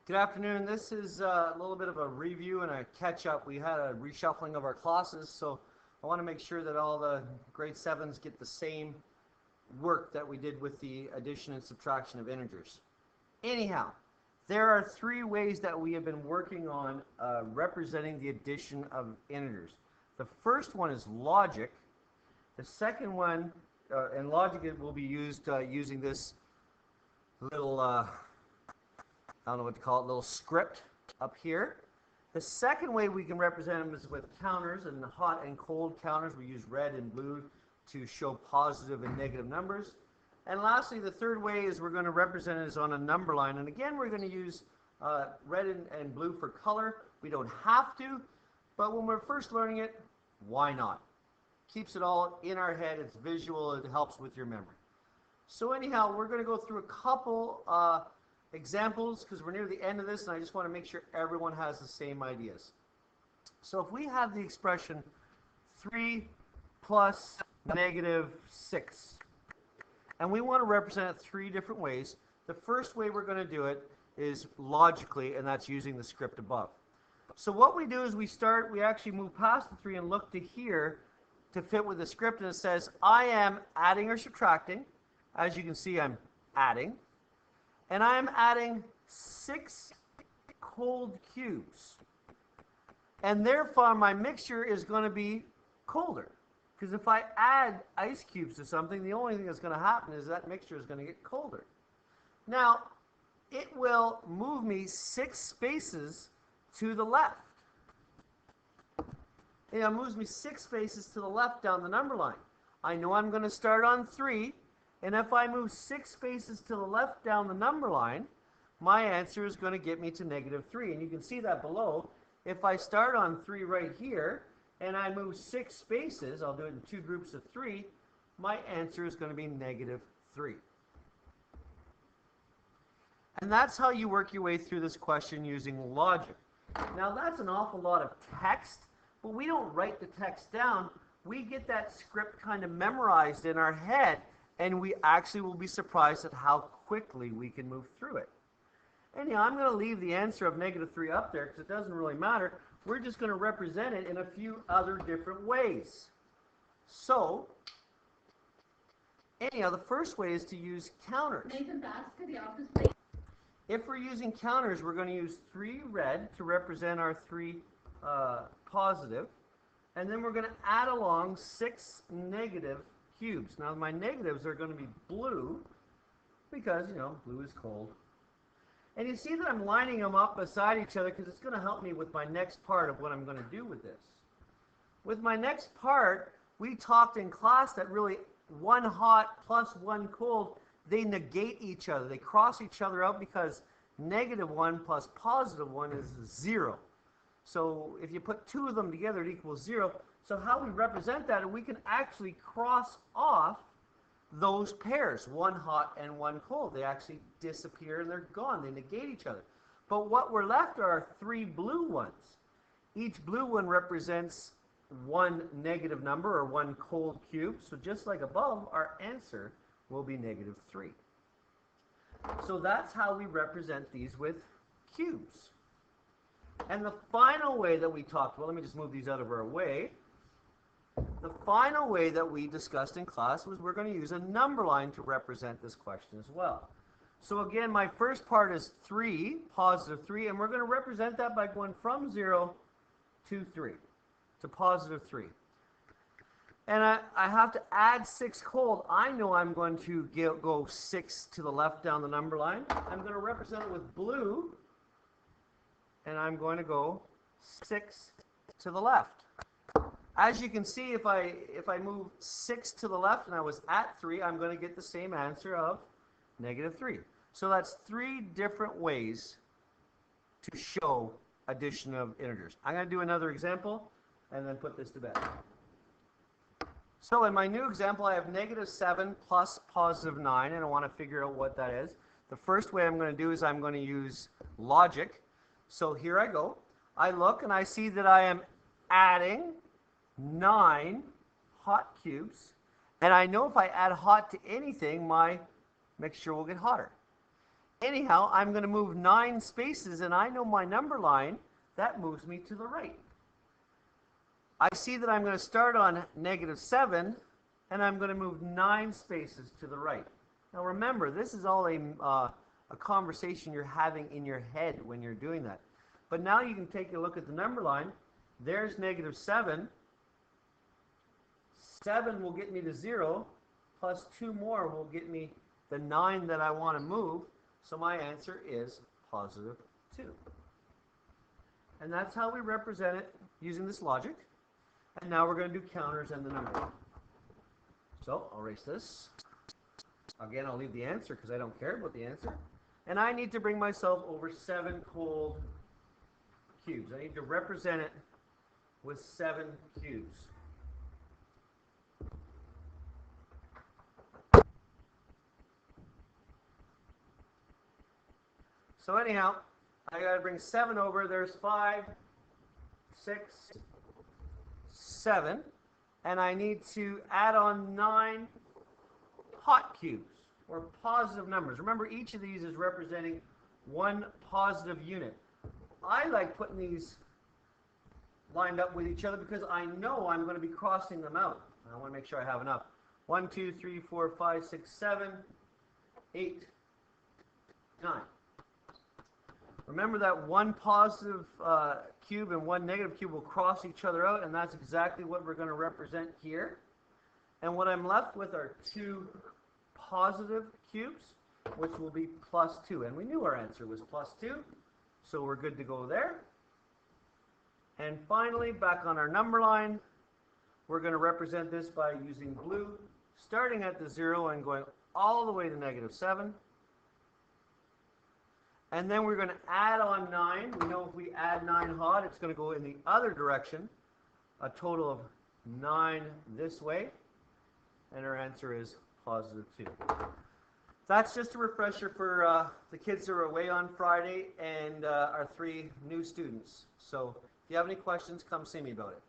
Good afternoon. This is a little bit of a review and a catch-up. We had a reshuffling of our classes, so I want to make sure that all the grade 7s get the same work that we did with the addition and subtraction of integers. Anyhow, there are three ways that we have been working on representing the addition of integers. The first one is logic. The second one, and logic will be used using this little I don't know what to call it, little script up here. The second way we can represent them is with counters, and the hot and cold counters. We use red and blue to show positive and negative numbers. And lastly, the third way is we're going to represent it as on a number line. And again, we're going to use red and blue for color. We don't have to, but when we're first learning it, why not? Keeps it all in our head. It's visual. It helps with your memory. So anyhow, we're going to go through a couple examples because we're near the end of this, and I just want to make sure everyone has the same ideas. So if we have the expression 3 plus negative 6, and we want to represent it three different ways, the first way we're going to do it is logically, and that's using the script above. So what we do is we actually move past the 3 and look to here to fit with the script, and it says I am adding or subtracting. As you can see, I'm adding. And I'm adding 6 cold cubes. And therefore, my mixture is going to be colder. Because if I add ice cubes to something, the only thing that's going to happen is that mixture is going to get colder. Now, it will move me 6 spaces to the left. It moves me 6 spaces to the left down the number line. I know I'm going to start on 3. And if I move 6 spaces to the left down the number line, my answer is going to get me to negative 3. And you can see that below. If I start on 3 right here, and I move 6 spaces, I'll do it in 2 groups of 3, my answer is going to be negative 3. And that's how you work your way through this question using logic. Now that's an awful lot of text, but we don't write the text down. We get that script kind of memorized in our head, and we actually will be surprised at how quickly we can move through it. Anyhow, I'm going to leave the answer of negative 3 up there because it doesn't really matter. We're just going to represent it in a few other different ways. So, anyhow, the first way is to use counters. If we're using counters, we're going to use 3 red to represent our 3 positive. And then we're going to add along 6 negative cubes. Now my negatives are going to be blue because, blue is cold. And you see that I'm lining them up beside each other because it's going to help me with my next part of what I'm going to do with this. With my next part, we talked in class that really 1 hot plus 1 cold, they negate each other. They cross each other out because negative 1 plus positive 1 is 0. So if you put 2 of them together, it equals 0. So how we represent that, and we can actually cross off those pairs, 1 hot and 1 cold. They actually disappear and they're gone. They negate each other. But what we're left are 3 blue ones. Each blue one represents 1 negative number or 1 cold cube. So just like above, our answer will be negative 3. So that's how we represent these with cubes. And the final way that we talked, well, let me just move these out of our way. The final way that we discussed in class was we're going to use a number line to represent this question as well. So again, my first part is 3, positive 3, and we're going to represent that by going from 0 to 3, to positive 3. And I have to add 6 cold. I know I'm going to go 6 to the left down the number line. I'm going to represent it with blue, and I'm going to go 6 to the left. As you can see, if I move 6 to the left and I was at 3, I'm going to get the same answer of negative 3. So that's 3 different ways to show addition of integers. I'm going to do another example and then put this to bed. So in my new example, I have negative 7 plus positive 9, and I want to figure out what that is. The first way I'm going to do is I'm going to use logic. So here I go. I look and I see that I am adding 9 hot cubes, and I know if I add hot to anything, my mixture will get hotter. Anyhow, I'm going to move 9 spaces, and I know my number line, that moves me to the right. I see that I'm going to start on -7, and I'm going to move 9 spaces to the right. Now remember, this is all a conversation you're having in your head when you're doing that. But now you can take a look at the number line. There's -7. 7 will get me to 0, plus 2 more will get me the 9 that I want to move. So my answer is +2. And that's how we represent it using this logic. And now we're going to do counters and the number. So I'll erase this. Again, I'll leave the answer because I don't care about the answer. And I need to bring myself over 7 cold cubes. I need to represent it with 7 cubes. So anyhow, I got to bring 7 over. There's 5, 6, 7. And I need to add on 9 hot cubes, or positive numbers. Remember, each of these is representing one positive unit. I like putting these lined up with each other because I know I'm going to be crossing them out. I want to make sure I have enough. 1, 2, 3, 4, 5, 6, 7, 8, 9. Remember that one positive cube and one negative cube will cross each other out, and that's exactly what we're going to represent here. And what I'm left with are 2 positive cubes, which will be +2. And we knew our answer was +2, so we're good to go there. And finally, back on our number line, we're going to represent this by using blue, starting at the 0 and going all the way to -7. And then we're going to add on 9. We know if we add 9 hot, it's going to go in the other direction. A total of 9 this way. And our answer is +2. That's just a refresher for the kids that are away on Friday and our 3 new students. So if you have any questions, come see me about it.